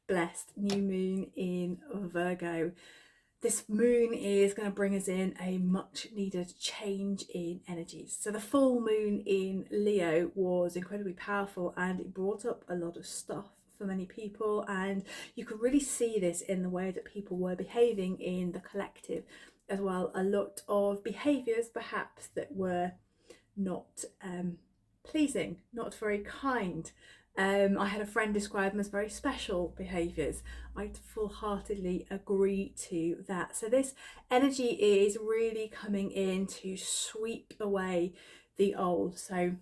blessed new moon in Virgo. This moon is going to bring us in a much needed change in energies. So the full moon in Leo was incredibly powerful, and it brought up a lot of stuff for many people, and you could really see this in the way that people were behaving in the collective as well. A lot of behaviours perhaps that were not pleasing, not very kind. I had a friend describe them as very special behaviours. I full-heartedly agree to that. So this energy is really coming in to sweep away the old. So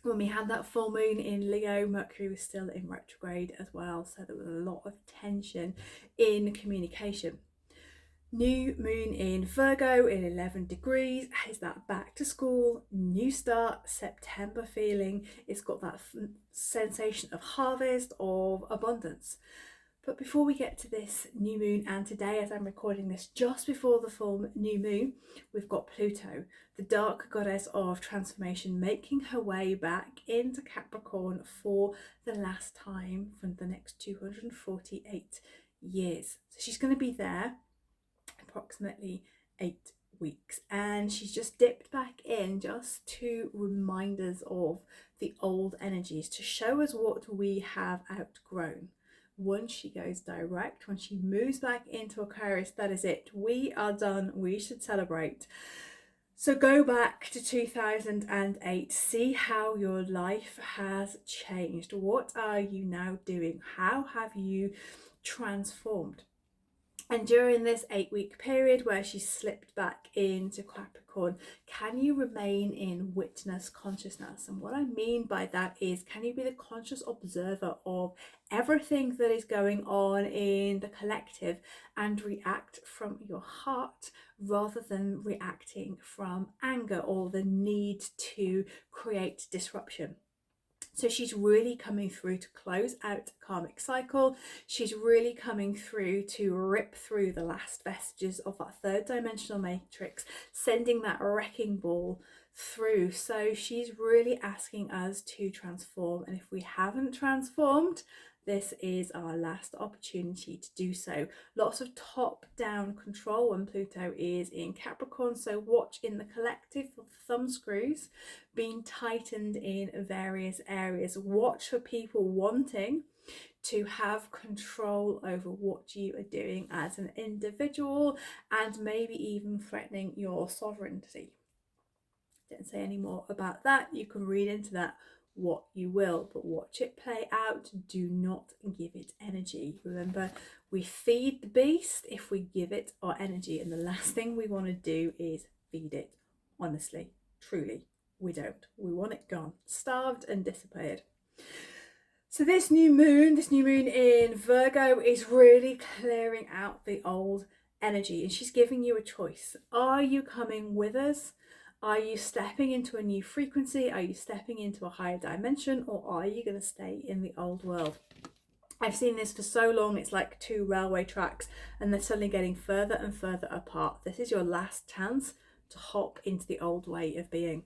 when we had that full moon in Leo, Mercury was still in retrograde as well. So there was a lot of tension in communication. New moon in Virgo in 11 degrees is that back to school, new start, September feeling. It's got that sensation of harvest, of abundance. But before we get to this new moon, and today as I'm recording this just before the full new moon, we've got Pluto, the dark goddess of transformation, making her way back into Capricorn for the last time for the next 248 years. So she's going to be there approximately 8 weeks, and she's just dipped back in just to remind us of the old energies, to show us what we have outgrown. Once she goes direct, when she moves back into Aquarius, that is it. We are done. We should celebrate. So go back to 2008, see how your life has changed. What are you now doing? How have you transformed? And during this 8-week period where she slipped back into Capricorn, can you remain in witness consciousness? And what I mean by that is, can you be the conscious observer of everything that is going on in the collective and react from your heart rather than reacting from anger or the need to create disruption? So she's really coming through to close out a karmic cycle. She's really coming through to rip through the last vestiges of that third dimensional matrix, sending that wrecking ball through. So she's really asking us to transform. And if we haven't transformed, this is our last opportunity to do so. Lots of top-down control when Pluto is in Capricorn, so watch in the collective for thumb screws being tightened in various areas. Watch for people wanting to have control over what you are doing as an individual, and maybe even threatening your sovereignty. Didn't say any more about that. You can read into that what you will, but watch it play out. Do not give it energy. Remember, we feed the beast if we give it our energy, and the last thing we want to do is feed it. Honestly, truly, we don't. We want it gone, starved and disappeared. So this new moon in Virgo is really clearing out the old energy, and she's giving you a choice. Are you coming with us? Are you stepping into a new frequency? Are you stepping into a higher dimension, or are you going to stay in the old world? I've seen this for so long, it's like two railway tracks and they're suddenly getting further and further apart. This is your last chance to hop into the old way of being.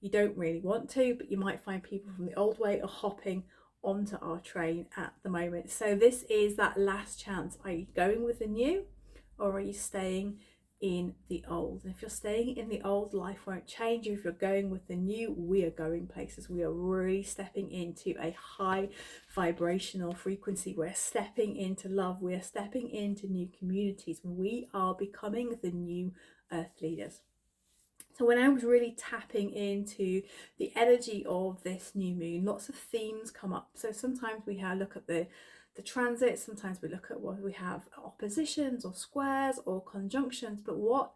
You don't really want to, but you might find people from the old way are hopping onto our train at the moment. So this is that last chance. Are you going with the new, or are you staying in the old? And if you're staying in the old, life won't change. If you're going with the new, we are going places. We are really stepping into a high vibrational frequency. We're stepping into love. We are stepping into new communities. We are becoming the new earth leaders. So when I was really tapping into the energy of this new moon, lots of themes come up. So sometimes we look at the transit, sometimes we look at what we have, oppositions or squares or conjunctions, but what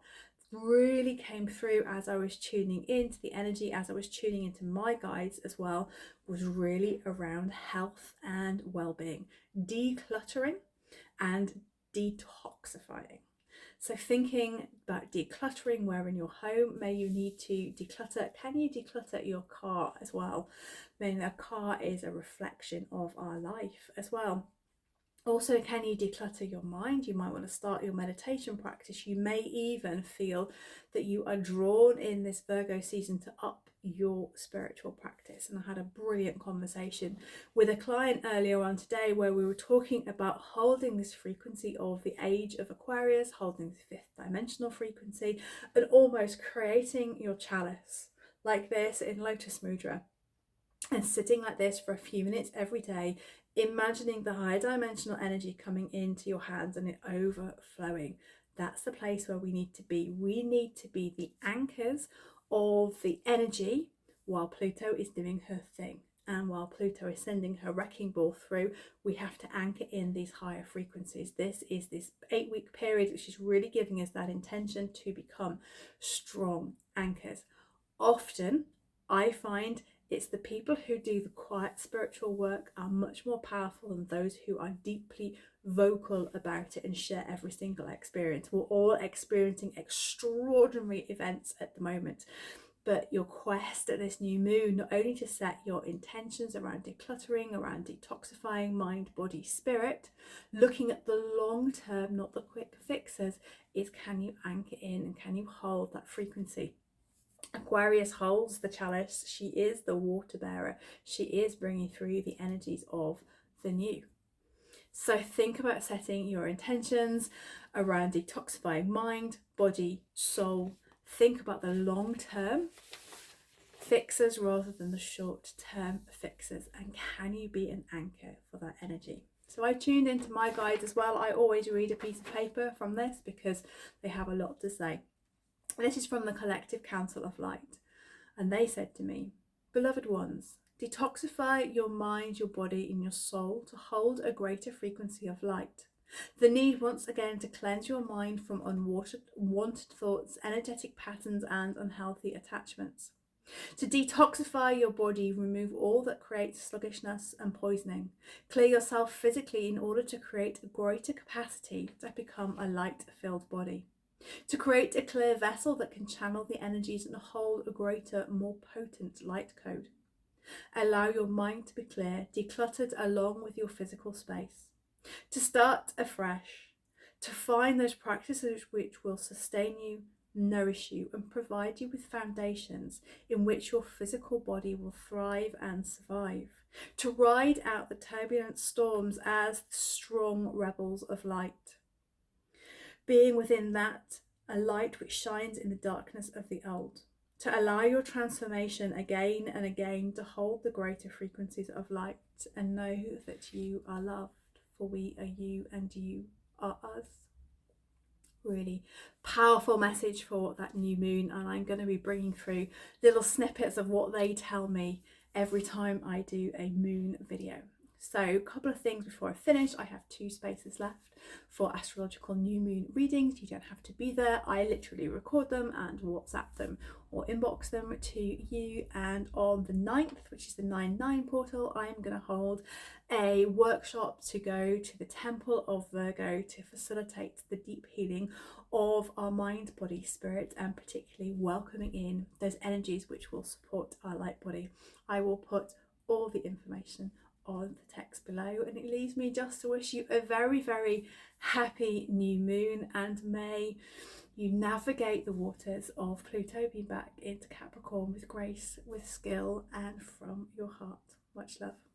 really came through as I was tuning into the energy, as I was tuning into my guides as well, was really around health and well-being, decluttering and detoxifying. So thinking about decluttering, where in your home may you need to declutter. Can you declutter your car as well? I mean, a car is a reflection of our life as well. Also, can you declutter your mind? You might want to start your meditation practice. You may even feel that you are drawn in this Virgo season to up your spiritual practice. And I had a brilliant conversation with a client earlier on today where we were talking about holding this frequency of the Age of Aquarius, holding the 5th dimensional frequency, and almost creating your chalice like this in Lotus Mudra, and sitting like this for a few minutes every day, imagining the higher dimensional energy coming into your hands and it overflowing. That's the place where we need to be. We need to be the anchors of the energy while Pluto is doing her thing. And while Pluto is sending her wrecking ball through, we have to anchor in these higher frequencies. This is this 8-week period which is really giving us that intention to become strong anchors. Often I find it's the people who do the quiet spiritual work are much more powerful than those who are deeply vocal about it and share every single experience. We're all experiencing extraordinary events at the moment, but your quest at this new moon, not only to set your intentions around decluttering, around detoxifying mind, body, spirit, looking at the long term, not the quick fixes, is can you anchor in and can you hold that frequency? Aquarius holds the chalice. She is the water bearer. She is bringing through the energies of the new. So think about setting your intentions around detoxifying mind, body, soul. Think about the long term fixes rather than the short term fixes, and can you be an anchor for that energy? So I tuned into my guides as well. I always read a piece of paper from this because they have a lot to say. This is from the Collective Council of Light, and they said to me, beloved ones, detoxify your mind, your body, and your soul to hold a greater frequency of light. The need once again to cleanse your mind from unwanted thoughts, energetic patterns, and unhealthy attachments. To detoxify your body, remove all that creates sluggishness and poisoning. Clear yourself physically in order to create a greater capacity to become a light-filled body. To create a clear vessel that can channel the energies and hold a greater, more potent light code. Allow your mind to be clear, decluttered along with your physical space. To start afresh, to find those practices which will sustain you, nourish you, and provide you with foundations in which your physical body will thrive and survive. To ride out the turbulent storms as strong rebels of light. Being within that, a light which shines in the darkness of the old. To allow your transformation again and again to hold the greater frequencies of light and know that you are loved, for we are you and you are us. Really powerful message for that new moon, and I'm going to be bringing through little snippets of what they tell me every time I do a moon video. So a couple of things before I finish. I have 2 spaces left for astrological new moon readings. You don't have to be there. I literally record them and WhatsApp them or inbox them to you. And on the 9th, which is the 9/9 portal, I'm going to hold a workshop to go to the Temple of Virgo to facilitate the deep healing of our mind, body, spirit, and particularly welcoming in those energies which will support our light body. I will put all the information on the text below, and it leaves me just to wish you a very, very happy new moon, and may you navigate the waters of Pluto being back into Capricorn with grace, with skill, and from your heart. Much love.